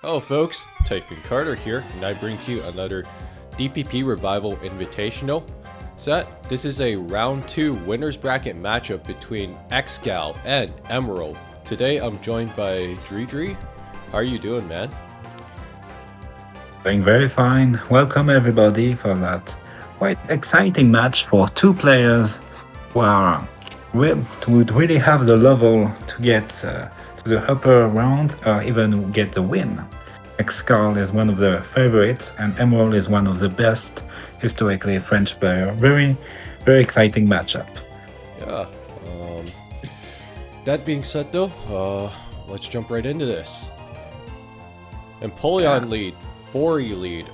Hello folks, Typhoon Carter here, and I bring to you another DPP Revival Invitational set. This is a round 2 winners bracket matchup between Excal and Emeral. Today I'm joined by Jirachee. How are you doing, man? Doing very fine. Welcome everybody for that quite exciting match for two players who would really have the level to get to the upper round or even get the win. Excal is one of the favorites and Emeral is one of the best historically French player. Very exciting matchup. Yeah. That being said though, let's jump right into this. Empoleon lead, 4E lead.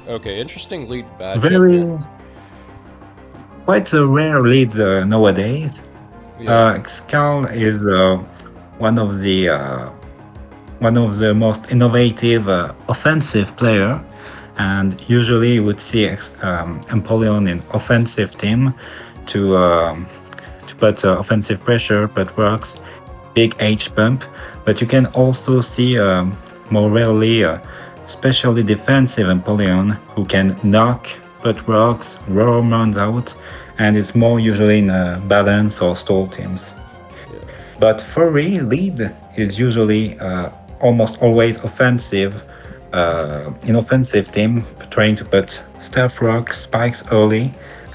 Okay, interesting lead matchup. Quite a rare lead nowadays. Yeah. Excal is one of the most innovative offensive player, and usually you would see Empoleon in offensive team to put offensive pressure, put works, big H pump. But you can also see more rarely especially defensive Empoleon who can knock, put rocks, roam runs out, and it's more usually in balance or stall teams. Yeah. But furry lead is usually almost always offensive, in offensive team, trying to put stealth rocks, spikes early,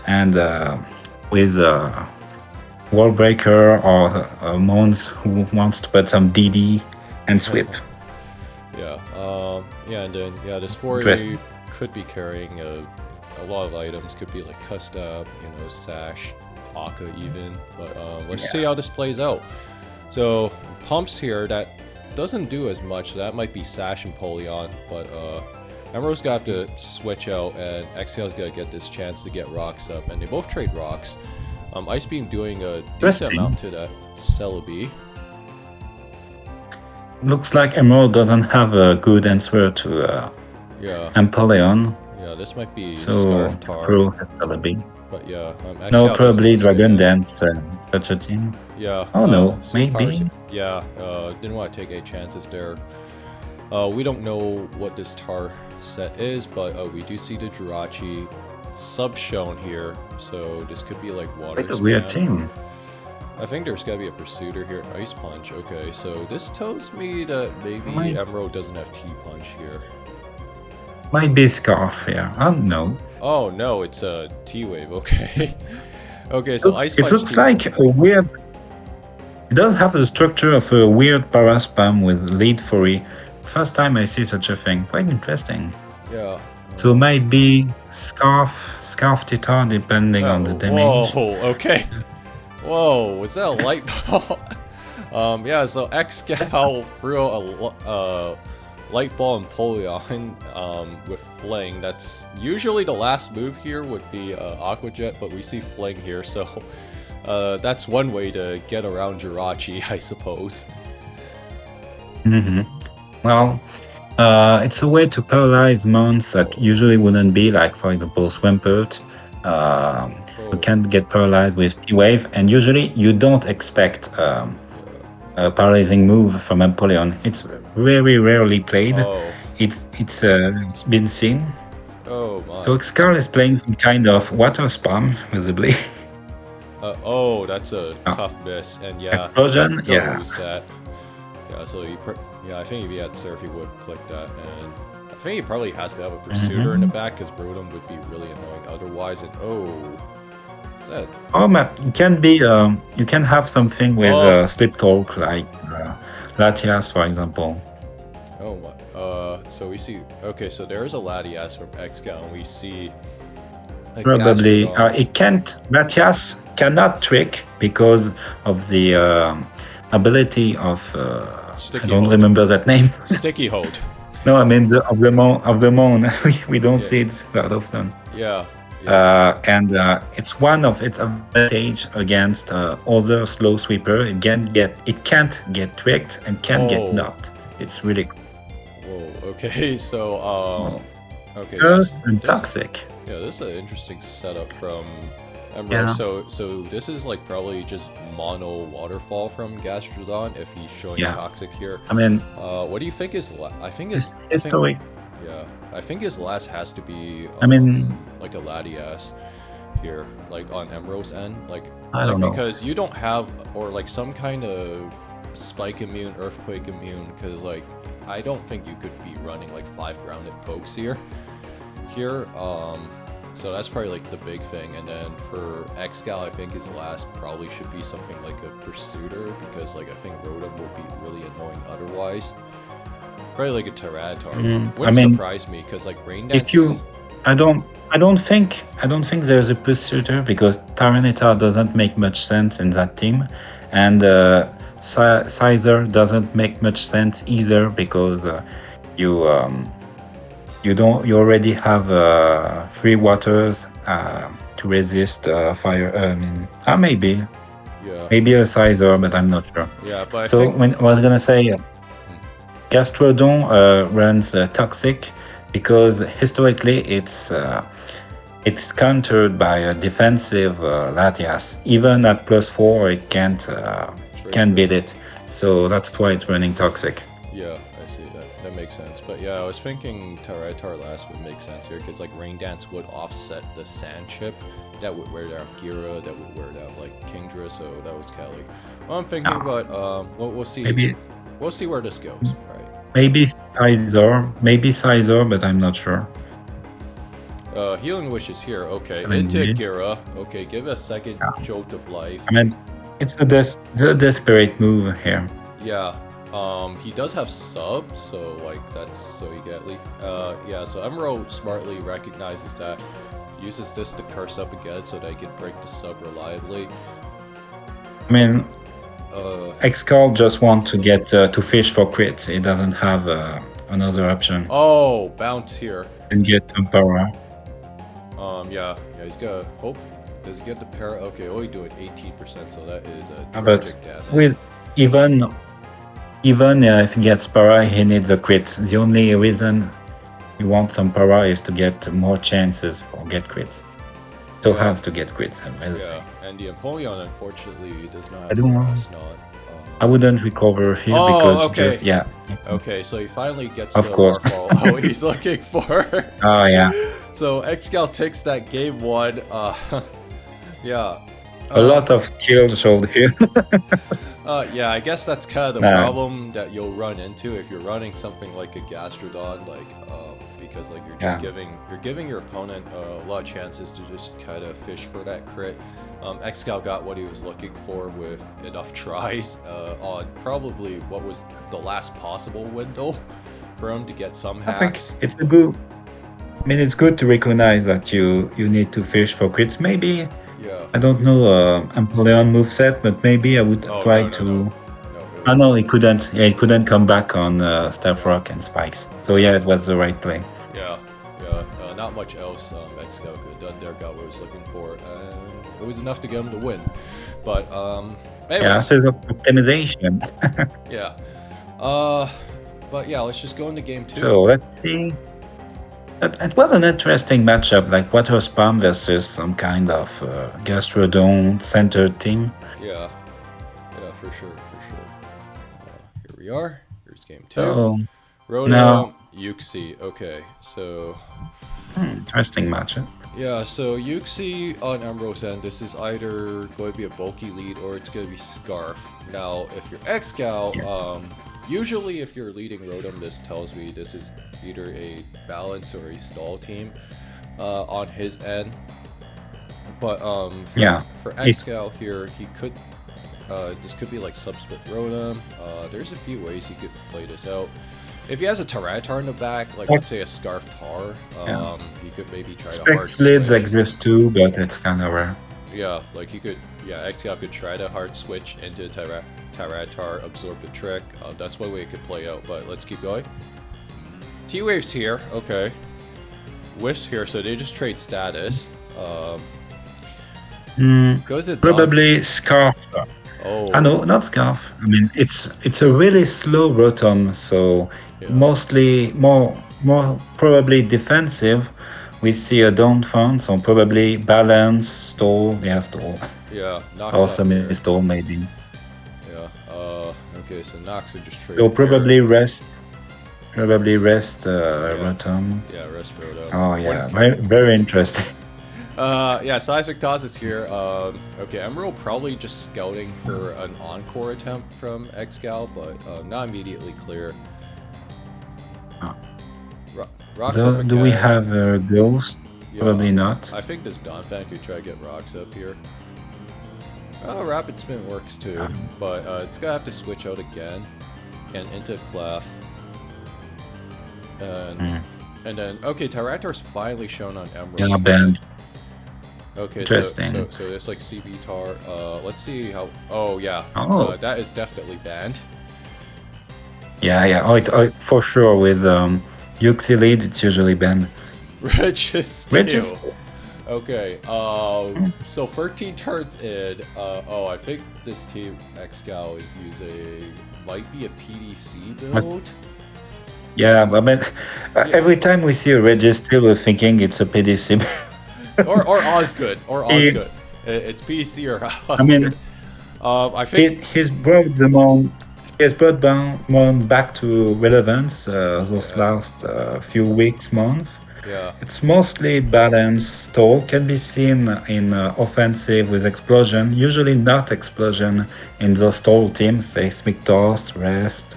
and with wall breaker or Mons who wants to put some DD and sweep. And then this 4E could be carrying a lot of items. Could be like custom, sash, Aka even. But let's see how this plays out. So pumps here, that doesn't do as much. That might be sash and Empoleon, but Emerald's got to switch out, and Excal's got to get this chance to get rocks up, and they both trade rocks. Ice Beam doing a decent amount to that Celebi. Looks like Emerald doesn't have a good answer to Empoleon. Yeah, this might be so Scarf Tar. Pro has Celebi. But yeah, no, probably Dragon Dance, such a team. Yeah. Oh no, so maybe. Didn't want to take any chances there. We don't know what this Tar set is, but we do see the Jirachee sub shown here, so this could be like water. Quite a weird team. I think there's gotta be a Pursuiter here. Ice Punch. Okay, so this tells me that maybe Emerald doesn't have T-Punch here. Might be Scarf here. I don't know. Oh no, it's a T-Wave. Okay. Okay, so Ice Punch. It looks like a weird. It does have the structure of a weird Paraspam with lead furry. First time I see such a thing. Quite interesting. Yeah. So might be Scarf Titan depending on the damage. Whoa, okay. Whoa, was that a light ball? So Excal threw a light ball and Empoleon with Fling. That's usually the last move here would be Aqua Jet, but we see Fling here, so that's one way to get around Jirachee, I suppose. Well, it's a way to paralyze mons that usually wouldn't be, like for example Swampert. You can't get paralyzed with T-Wave, and usually you don't expect a paralyzing move from Empoleon. It's very rarely played. It's been seen. Oh my. So Excal is playing some kind of water spam, visibly. That's a tough miss, and Explosion, lose that. Yeah, so I think if he had Surf, he would have clicked that, and I think he probably has to have a Pursuiter in the back, because Broodum would be really annoying otherwise, and it can be, you can have something with Slip Talk, like Latias, for example. Oh my, so we see, okay, so there is a Latias from Excal, and we see probably, Latias cannot trick because of the ability of, I don't remember that name. Sticky Hold. No, I mean of the Mon. We don't see it that often. And it's one of its advantage against other slow sweeper. It can't get tricked and can't get knocked. It's really cool. Whoa. Okay. So and toxic. Yeah, this is an interesting setup from Emeral, Yeah. so this is like probably just mono waterfall from Gastrodon if he's showing Yeah. toxic here. I mean, what do you think is? I think it's his historic. yeah, I think his last has to be I mean, like a Latias here, like on Emerald's end, I don't know. because you don't have or like some kind of spike immune, earthquake immune, because like I don't think you could be running like 5 grounded pokes here. So that's probably like the big thing. And then for Excal, I think his last probably should be something like a Pursuiter, because like I think Rotom would be really annoying otherwise. Probably like a Tyranitar. Wouldn't surprise me, because like Rain Dance. If you, I don't think there's a Pursuiter, because Tyranitar doesn't make much sense in that team, and Sizer doesn't make much sense either, because you already have 3 waters to resist fire. Maybe. Yeah. Maybe a Sizer, but I'm not sure. Yeah, but I was gonna say, Gastrodon runs Toxic because historically it's countered by a defensive Latias. Even at +4, it can't beat it. So that's why it's running Toxic. Yeah, I see that. That makes sense. But yeah, I was thinking Tyranitar last would make sense here, because like Rain Dance would offset the Sand Chip. That would wear down Gira, that would wear down like Kingdra, so that was Kelly. Well, I'm thinking, but we'll see. Maybe we'll see where this goes, right? Maybe Sizer, but I'm not sure. Healing Wish is here. Okay, into Gira. Okay, give it a second jolt of life. I mean, it's a desperate move here. Yeah. He does have sub, so like that's so you get yeah. So Emeral smartly recognizes that, uses this to curse up again so they can break the sub reliably. I mean, Excal just wants to get to fish for crits. He doesn't have another option. Oh, bounce here. And get some power. Yeah, he's got hope. Does he get the para? Okay, only doing 18%, so that is a tragic damage. With even if he gets para, he needs a crit. The only reason you want some para is to get more chances for get crits. So hard to get crits, I will say. And the Empoleon unfortunately does not have I don't know. I wouldn't recover here because Okay, so he finally gets of the course. Waterfall he's looking for. Oh yeah. So Excal takes that game 1. Yeah. A lot of skill showed here. Yeah, I guess that's kind of the problem that you'll run into if you're running something like a Gastrodon, like because like you're just giving your opponent a lot of chances to just kind of fish for that crit. Excal got what he was looking for with enough tries on probably what was the last possible window for him to get some hacks. It's a good. I mean, it's good to recognize that you need to fish for crits. Maybe. Yeah. I don't know Empoleon moveset, but maybe I would try to. No, he couldn't. Yeah, he couldn't come back on Staff Rock and Spikes. So yeah, it was the right play. Yeah. Not much else Excal could have done there. Got what he was looking for, and it was enough to get him to win. But anyways. Yeah, this is optimization. Yeah. But yeah, let's just go into game 2. So let's see. It was an interesting matchup, like Water Spam versus some kind of Gastrodon centered team. Yeah, for sure. Here we are. Here's game 2. Rotom, Uxie. Okay, so. Interesting matchup. Yeah, so Uxie on Emerald's end, this is either going to be a bulky lead or it's going to be Scarf. Now, if you're Excal, usually if you're leading Rotom, this tells me this is either a balance or a stall team on his end. But for Excal here, he could this could be like sub-split Rotom. There's a few ways he could play this out. If he has a Tyranitar in the back, like let's say a Scarf Tar, he could maybe try to hard switch. Slids exist too, but it's kind of rare. Yeah, like he could, Excal could try to hard switch into Tyranitar, absorb the trick. That's one way it could play out, but let's keep going. T-Wave's here, okay. Wisp here, so they just trade status. Goes to probably Scarf. Oh no, not Scarf. I mean, it's a really slow Rotom, so mostly more probably defensive, we see a down front, so probably balance, stall, stall. Yeah, knocks Or up here. semi-stall maybe. Yeah. Okay, so knocks are just So traded probably here. rest Rotom. Yeah, rest Rotom. Oh yeah, very interesting. Yeah, seismic toss is here. Okay, Emeral probably just scouting for an encore attempt from Excal, but not immediately clear. Rocks up Do we have ghost? Yeah, Probably not. I think this Donphan could try to get rocks up here. Rapid spin works too, but it's gonna have to switch out again and into Clef. And then okay, Tyranitar's finally shown on Emerald. Yeah, banned. Okay, Interesting. so it's like CB Tar. Let's see how. Oh yeah. Oh. That is definitely banned. Yeah. Oh, for sure with Yuxi lead, it's usually banned. Registeel. Okay. So 13 turns in. I think this team Excal is using might be a PDC build. Yeah, but every time we see a Registeel, we're thinking it's a PDC. or Osgood. It's PDC or Osgood. I mean, I think he's brought Mon back to relevance those last few weeks, months. Yeah. It's mostly balanced stall, can be seen in offensive with explosion, usually not explosion in those stall teams, seismic toss, rest,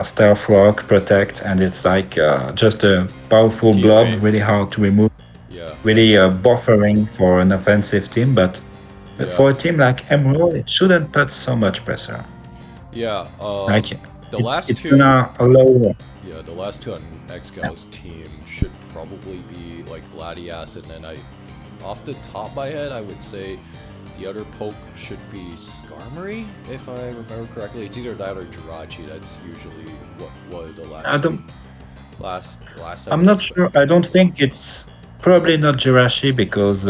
stealth rock, protect, and it's like just a powerful blob, really hard to remove. Yeah. Really buffering for an offensive team, but for a team like Emeral, it shouldn't put so much pressure. Yeah. The last two on Excal's team should probably be like Latias, and then off the top of my head, I would say the other poke should be Skarmory, if I remember correctly. It's either that or Jirachee. That's usually what was the last. I'm not sure. I don't think it's probably not Jirachee because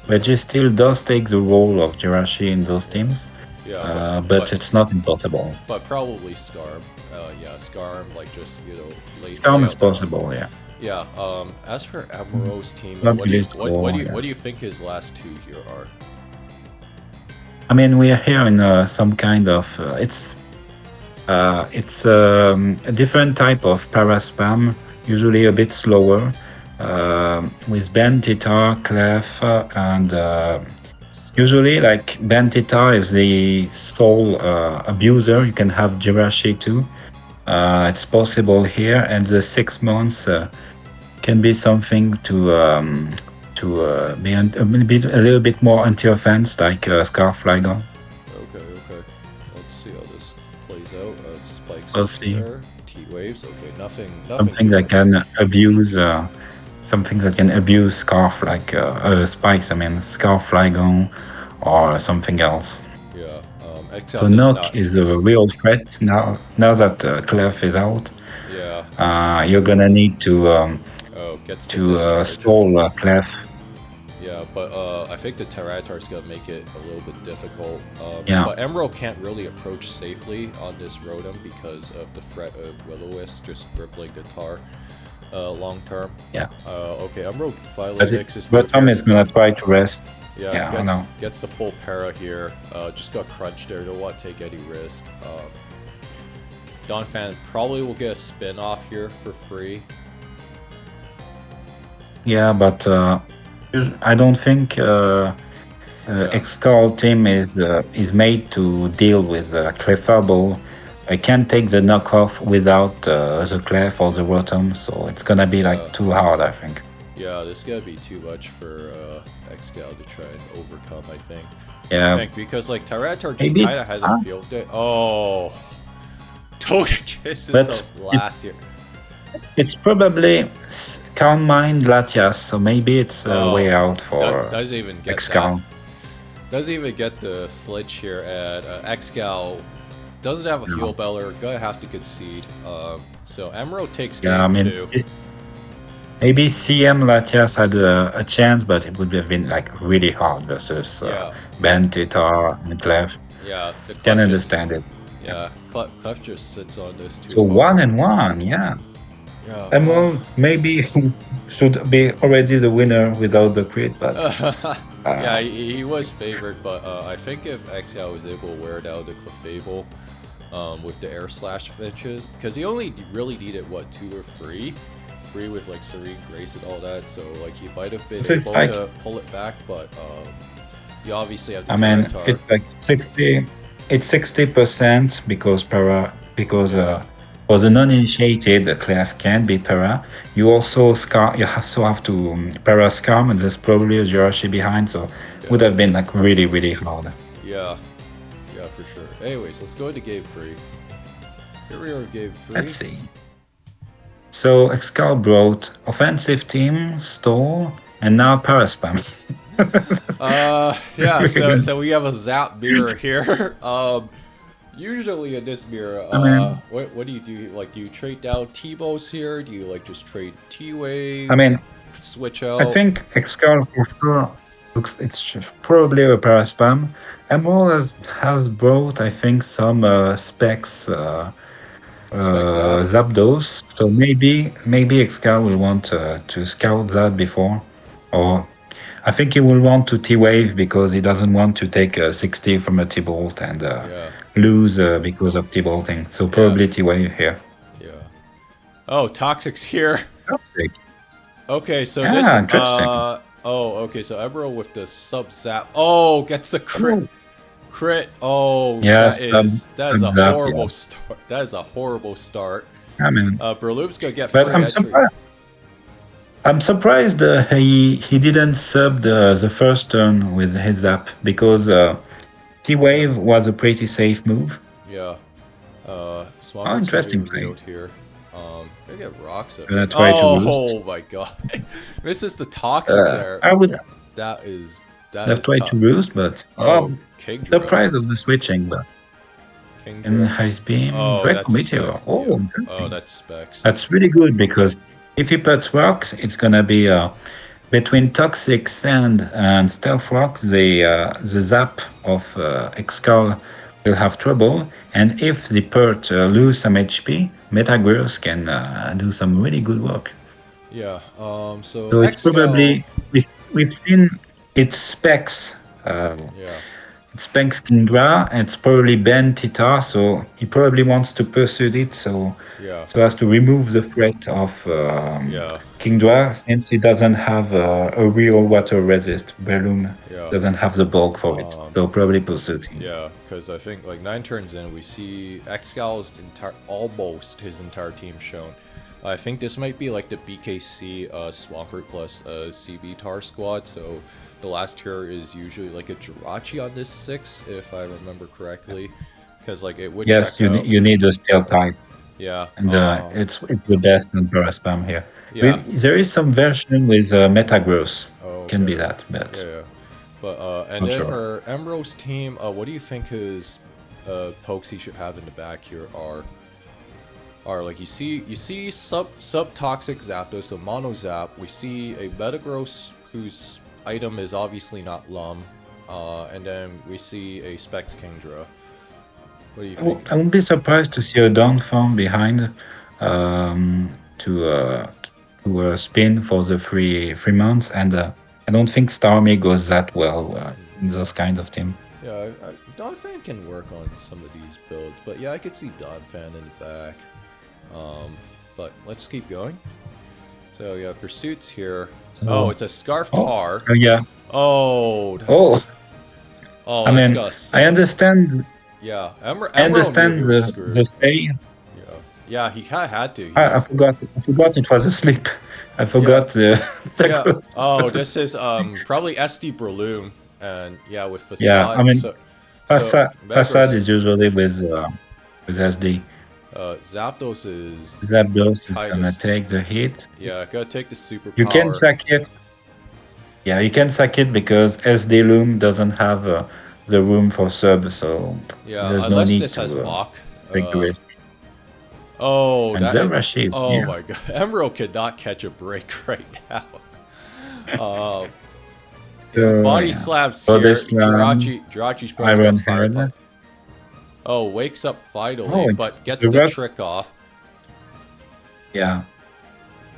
Registeel does take the role of Jirachee in those teams. Yeah, but it's not impossible. But probably Skarm. Skarm, like just late. Skarm is possible, yeah. Yeah. As for Emeral's team, what do you think his last two here are? I mean, we are here in some kind of it's a different type of paraspam, usually a bit slower, with Bentita, Clef, and usually like Bentita is the sole abuser. You can have Jirachee too. It's possible here, and the 6 months can be something to be a little bit more anti-offense, like Scarf Flygon. Okay. Let's see how this plays out. Spikes. We'll see. There. T-waves. Okay, nothing. Something that can abuse. Something that can abuse Scarf, like spikes. I mean, Scarf Flygon, or something else. Yeah. So Knock is a real threat now that Clef is out. Yeah. You're gonna need to stall Clef. Yeah, but I think the Tyranitar is gonna make it a little bit difficult. Yeah. But Emeral can't really approach safely on this Rotom because of the threat of Will-O-Wisp just crippling Guitar long term. Yeah. Okay, Emeral finally makes his move. But is gonna try to rest. Yeah, gets the full para here. Just got crunched there. Don't want to take any risk. Donphan probably will get a spin off here for free. Yeah, but I don't think Excal team is made to deal with Clefable. I can't take the knockoff without the Clef or the Rotom, so it's gonna be like too hard, I think. Yeah, this is gonna be too much for Excal to try and overcome, I think. Yeah. Because like Tyranitar just kind of has a field day. Oh, Togekiss is the last year. It's probably Calm Mind Latias, so maybe it's a way out for doesn't even get Excal. Doesn't even get the flinch here at Excal. Doesn't have a heal beller. Gonna have to concede. So Emeral takes game 2. Maybe CM Latias had a chance, but it would have been like really hard versus Bentita and Clef. Yeah, can understand it. Yeah, Clef just sits on this too. So 1-1, yeah. Emeral maybe should be already the winner without the crit, but yeah, he was favored, but I think if Excal was able to wear down the Clefable with the air slash finishes, because he only really needed what, 2 or 3 with like Serene Grace and all that, so like he might have been able to pull it back, but you obviously have to it's like 60% because for the non-initiated, Clef can be para. You also have to para Scam, and there's probably a Jirachee behind, so would have been like really, really hard. Yeah, for sure. Anyways, let's go into game 3. Here we are, game 3. Let's see. So Excal brought offensive team, stall, and now para spam. Yeah, so we have a Zap mirror here. Usually in this mirror, what do you do? Like, do you trade down T-Bows here? Do you like just trade T-Waves? Switch out? I think Excal for sure it's probably a para spam. Emeral has brought, I think, some specs Zapdos, so maybe Excal will want to scout that before, or I think he will want to T-Wave because he doesn't want to take 60 from a T-Bolt and lose because of T-Bolting. So probably T-Wave here. Yeah. Oh, Toxic's here. Toxic. Okay, so this. Interesting. Okay, so Emeral with the sub zap. Oh, gets the crit. Crit. Oh, yes, that is a horrible start. That is a horrible start. I mean, Berloop's gonna get. But I'm surprised he didn't sub the first turn with his zap because T-Wave was a pretty safe move. Yeah. Interesting play. Here. I get rocks up. Oh my god. This is the Toxic there. That is tried to boost, but the price of the switching, but and Ice Beam, Draco Meteor. That's specs. That's really good because if he puts rocks, it's gonna be between Toxic Sand and Stealth Rocks. The zap of Excal will have trouble, and if the Pert lose some HP, Metagross can do some really good work. Yeah. So it's probably we've seen its specs. It's Spanx Kingdra, and it's probably Ben Tita, so he probably wants to pursue it, so as to remove the threat of Kingdra, since he doesn't have a real water resist. Breloom doesn't have the bulk for it, so probably pursue it. Yeah, because I think like 9 turns in, we see Excal's almost his entire team shown. I think this might be like the BKC Swampert plus CB Tar squad, so the last tier is usually like a Jirachee on this 6, if I remember correctly, because like it would. Yes, you need a steel type. Yeah, and it's the best in para spam here. Yeah, there is some version with Metagross. Can be that, but but and then for Emerald's team, what do you think his pokes he should have in the back here are like you see sub toxic Zapdos, so mono zap. We see a Metagross whose item is obviously not Lum, and then we see a Specs Kingdra. What do you think? I wouldn't be surprised to see a down farm behind to spin for the three months, and I don't think Starmie goes that well in those kinds of team. Yeah, Donphan can work on some of these builds, but yeah, I could see Donphan in the back. But let's keep going. So yeah, pursuits here. So, it's a Scarf Tar. I mean, I understand. Yeah, I understand the stay. Yeah, he had to. I forgot it was a sleep. I forgot the. Oh, this is probably SD Breloom, and with Facade. Yeah, I mean, Facade is usually with SD. Zapdos is gonna take the hit. Yeah, gotta take the super power. You can sack it. Yeah, you can sack it because SD Loom doesn't have the room for sub, so there's no need this has block. Take the risk. Oh, and Jirachee. Oh my god, Emeral could not catch a break right now. Body slaps here. Jirachee's probably got fired. Oh, wakes up finally, but gets the trick off. Yeah.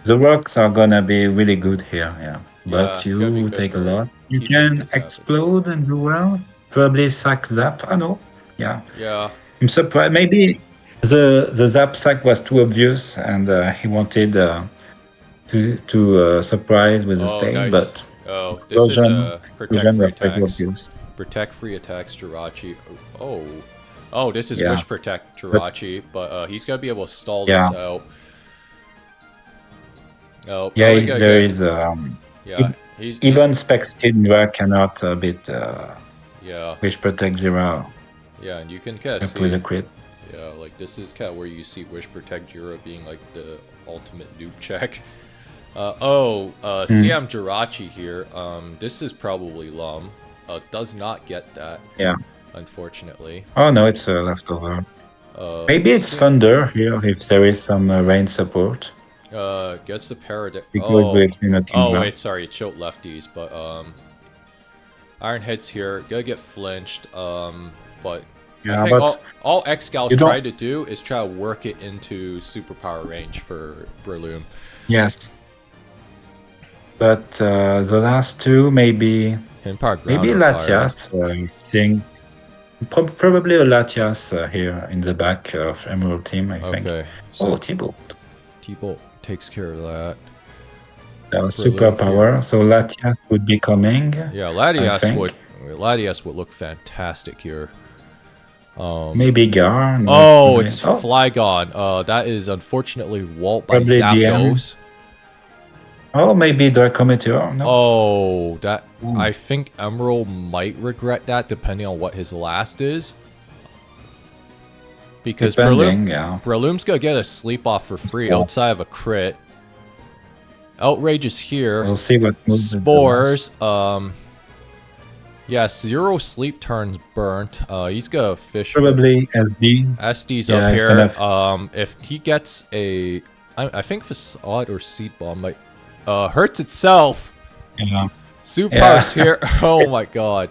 The rocks are gonna be really good here, yeah. Yeah, But gotta be you good take a for lot. You keeping can his habits. explode and do well. Probably sack zap. I know. Yeah. Yeah. I'm surprised. Maybe the zap sack was too obvious, and he wanted to surprise with the Oh, stay, nice. but Oh, this is explosion a protect explosion free was pretty attacks. obvious. Protect free attacks Jirachee. Oh. Oh, this is Yeah. wish protect But Jirachee, but he's gonna be able to stall yeah, this out. Oh, probably yeah. gonna There get. is Yeah, he's even Specs Tidra cannot beat yeah, Wish Protect Jira yeah, and you can kind of up with see. a crit. Yeah, like this is kind of where you see wish protect Jira being like the ultimate noob check. Mm, CM Jirachee here. This is probably Lum. Does not get that, yeah. unfortunately. Oh no, it's a leftover. Maybe it's CM, Thunder here if there is some rain support gets the paradigm. because we've seen a Oh Kindra. wait, sorry, it showed lefties, but Iron Head's here, gonna get flinched. But I Yeah, think but all Excal's you don't. try to do is try to work it into superpower range for Breloom. Yes, but the last two Himpower ground maybe or fire. Latias seeing probably a Latias here in the back of Emerald team. I think. Okay, Oh, so T-Bolt. T-Bolt takes care of that. Breloom here. Superpower. So Latias would be coming. Yeah, I think. Latias would look fantastic here. Maybe Gar. No, Oh, probably. it's Oh, Flygon. That is unfortunately Walt by probably DM. Zapdos. Oh, maybe Dracometeor. No. Oh, that Hmm. I think Emeral might regret that depending on what his last is. Because Depending, yeah. Breloom's gonna get a sleep off for free Yeah. outside of a crit. Outrage is here. We'll see what moves it Spores. Yeah, 0 sleep turns burnt. He's gonna fish for probably SD. SD's Yeah, up it's here. gonna. If he gets I think Facade or Seed Bomb might hurts itself. Yeah. Superpower's Yeah. here. Oh my god.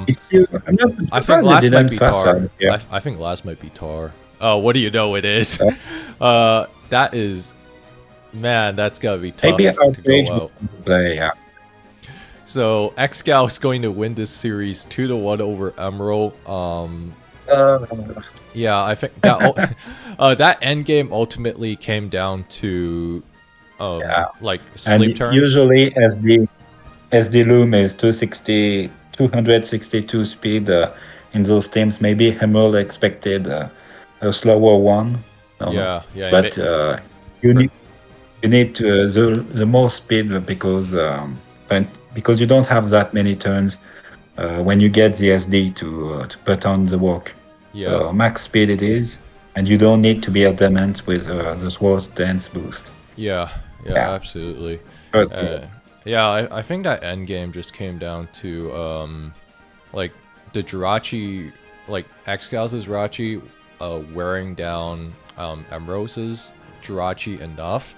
It's you. I'm not I think surprised they last might didn't be pass Tar. out. Yeah. I think last might be Tar. Oh, what do you know it is? That is, man, that's gotta be tough Maybe to go Outrage out. would play. Yeah. So Excal is going to win this series 2-1 over Emeral. Uh, Yeah, I think that that end game ultimately came down to yeah. like And sleep turns. usually SD Loom is 262 speed in those teams. Maybe Emerald expected a slower one. No, Yeah, yeah. but you need to the more speed because you don't have that many turns when you get the SD to put on the walk. Yeah. Max speed it is, and you don't need to be adamant with the Swords Dance boost. Yeah, Yeah. absolutely. But, Yeah, I think that end game just came down to like the Jirachee, like Excal's Jirachee, wearing down Emerald's Jirachee enough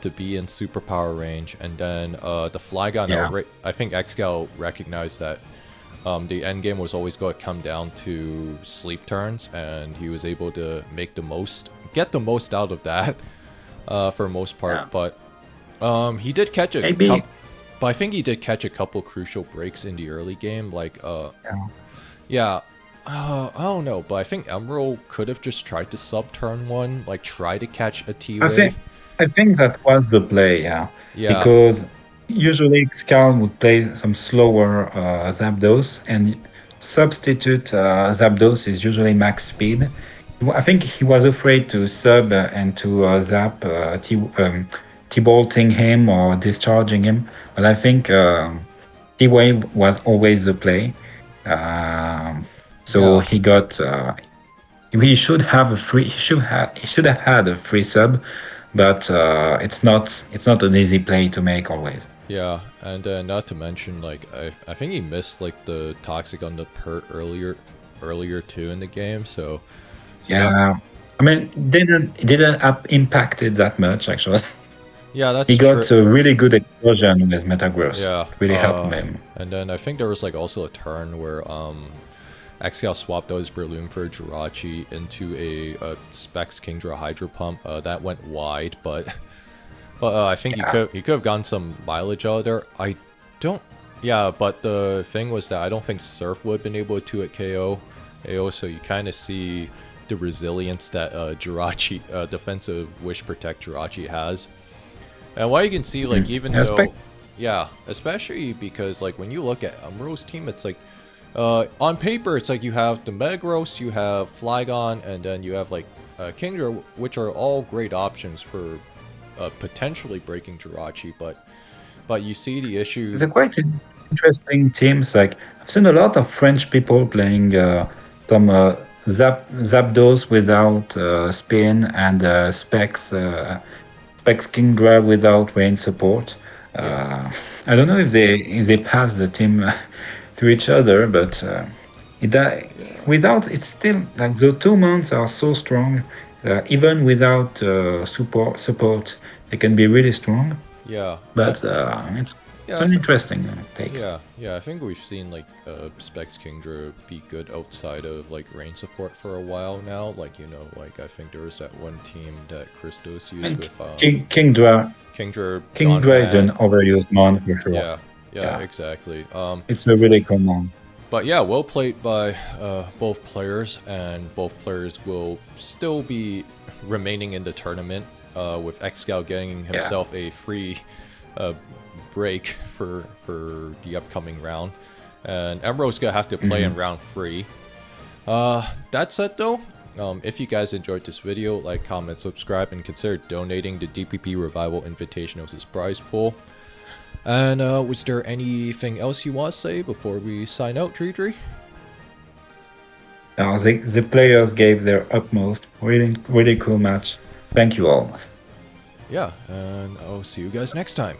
to be in superpower range, and then the Flygon. Yeah. I think Excal recognized that the end game was always going to come down to sleep turns, and he was able to get the most out of that for most part. Yeah. But he did catch Maybe. but I think he did catch a couple crucial breaks in the early game. Like, Yeah. I don't know, but I think Emerald could have just tried to sub turn one, like try to catch a T I wave. think that was the play, yeah. Yeah. Because usually Excal would play some slower Zapdos, and substitute Zapdos is usually max speed. I think he was afraid to sub and to zap T-bolting him or discharging him, but I think T-wave was always the play. So Yeah. he got. He should have a free. He should have had a free sub, but it's not an easy play to make always. Yeah, and not to mention, like, I think he missed like the toxic on the pert earlier too in the game. So Yeah, I mean, it didn't impact it that much actually. yeah, that's He got true. a really good explosion with Metagross. Yeah, Really helped him. And then I think there was like also a turn where Excal swapped out his Breloom for Jirachee into a Specs Kingdra Hydro Pump. That went wide, but But I think he could have gotten some mileage out of there. I don't. Yeah, but the thing was that I don't think Surf would have been able to at KO. AO, so you kind of see the resilience that Jirachee, defensive Wish Protect Jirachee has. And what you can see, like, even though... Yeah, especially because, like, when you look at Emeral's team, it's like... on paper, it's like you have the Metagross, you have Flygon, and then you have, like, Kingdra, which are all great options for potentially breaking Jirachee, but you see the issue... It's a quite interesting teams. Like, I've seen a lot of French people playing some Zapdos without spin and Specs Kingdra without rain support. I don't know if they pass the team to each other, but without, it's still like the 2 months are so strong. Even without support, they can be really strong. Yeah, but it's an interesting take. Yeah, I think we've seen like Specs Kingdra be good outside of like rain support for a while now. Like, you know, like I think there was that one team that Christos used And with Kingdra is an overused mon for sure. Yeah, exactly. It's a really cool mon. But yeah, well played by both players, and both players will still be remaining in the tournament, with Excal getting himself a free break for the upcoming round. And Emeral's gonna have to play in round 3. That's it though. If you guys enjoyed this video, like, comment, subscribe, and consider donating to DPP Revival Invitational's prize pool. And was there anything else you want to say before we sign out, Jirachee? The players gave their utmost. Really cool match. Thank you all. Yeah, and I'll see you guys next time.